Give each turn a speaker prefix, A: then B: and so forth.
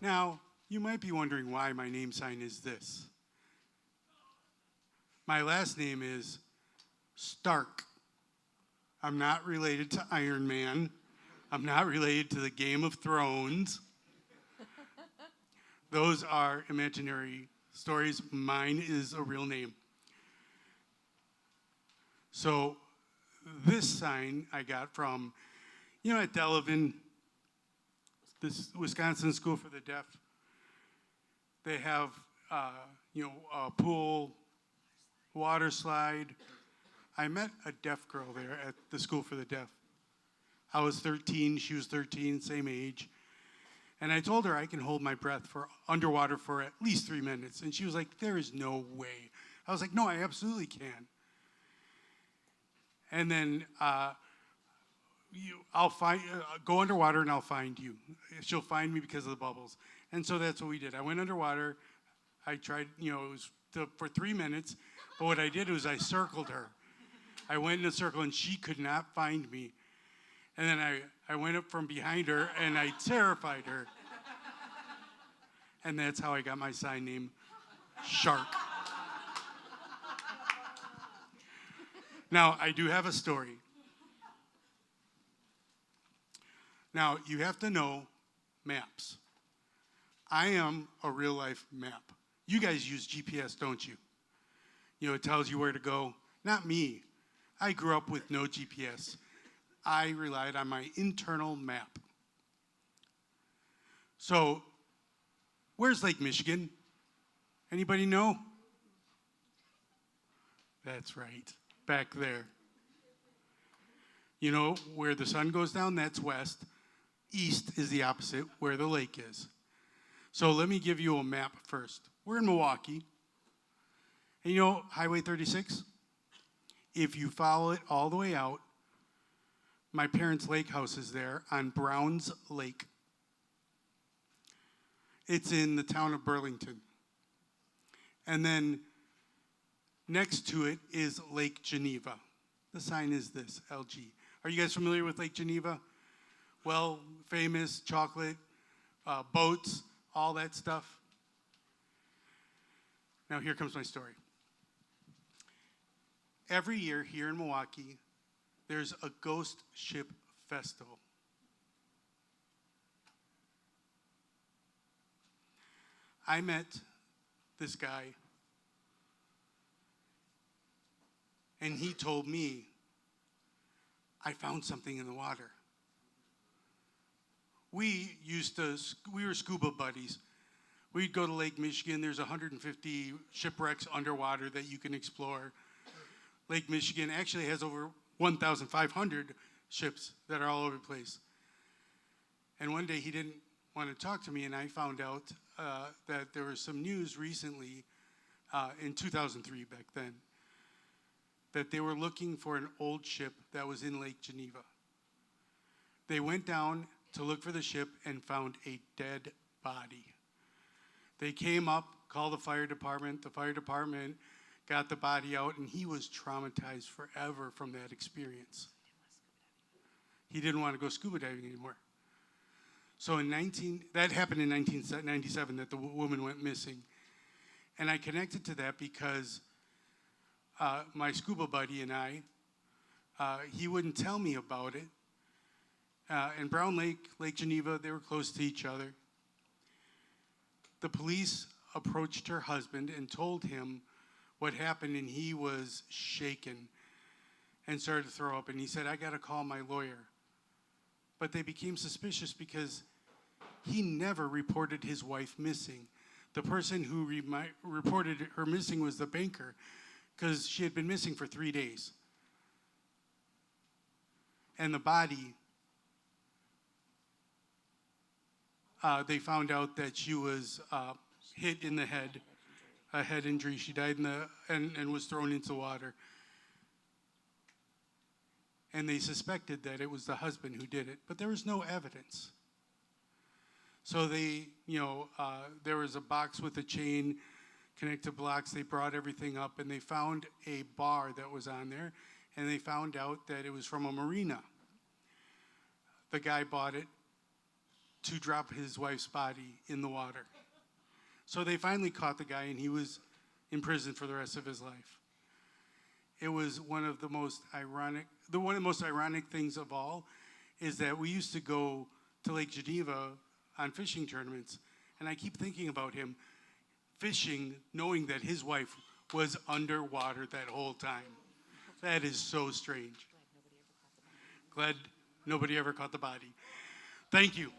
A: Now, you might be wondering why my name sign is this. My last name is Stark. I'm not related to Iron Man. I'm not related to the Game of Thrones. Those are imaginary stories. Mine is a real name. So this sign I got from, at Delavan, this Wisconsin School for the Deaf. They have, a pool, water slide. I met a deaf girl there at the School for the Deaf. I was 13, she was 13, same age. And I told her I can hold my breath for underwater for at least 3 minutes. And she was like, there is no way. I was like, no, I absolutely can. And then go underwater and I'll find you. She'll find me because of the bubbles. And so that's what we did. I went underwater. I tried, it was for 3 minutes. But what I did was I circled her. I went in a circle and she could not find me. And then I went up from behind her and I terrified her. And that's how I got my sign name, Shark. Now, I do have a story. Now, you have to know maps. I am a real-life map. You guys use GPS, don't you? It tells you where to go. Not me. I grew up with no GPS. I relied on my internal map. So, where's Lake Michigan? Anybody know? That's right, back there. Where the sun goes down, that's west. East is the opposite, where the lake is. So let me give you a map first. We're in Milwaukee. And Highway 36? If you follow it all the way out, my parents' lake house is there on Browns Lake. It's in the town of Burlington. And then next to it is Lake Geneva. The sign is this, LG. Are you guys familiar with Lake Geneva? Well, famous, chocolate, boats, all that stuff. Now here comes my story. Every year here in Milwaukee, there's a ghost ship festival. I met this guy, and he told me, I found something in the water. We were scuba buddies. We'd go to Lake Michigan. There's 150 shipwrecks underwater that you can explore. Lake Michigan actually has over 1,500 ships that are all over the place. And one day he didn't want to talk to me, and I found out that there was some news recently, in 2003 back then, that they were looking for an old ship that was in Lake Geneva. They went down to look for the ship and found a dead body. They came up, called the fire department. The fire department got the body out, and he was traumatized forever from that experience. He didn't want to go scuba diving anymore. So that happened in 1997, that the woman went missing. And I connected to that because my scuba buddy and I, he wouldn't tell me about it. And Brown Lake, Lake Geneva, they were close to each other. The police approached her husband and told him what happened, and he was shaken and started to throw up. And he said, I got to call my lawyer. But they became suspicious because he never reported his wife missing. The person who reported her missing was the banker, because she had been missing for 3 days. And the body, they found out that she was hit in the head, a head injury. She died and was thrown into the water. And they suspected that it was the husband who did it, but there was no evidence. So there was a box with a chain connected blocks. They brought everything up, and they found a bar that was on there, and they found out that it was from a marina. The guy bought it, to drop his wife's body in the water. So they finally caught the guy, and he was in prison for the rest of his life. It was one of the most ironic things of all is that we used to go to Lake Geneva on fishing tournaments, and I keep thinking about him fishing, knowing that his wife was underwater that whole time. That is so strange. Glad nobody ever caught the body. Thank you.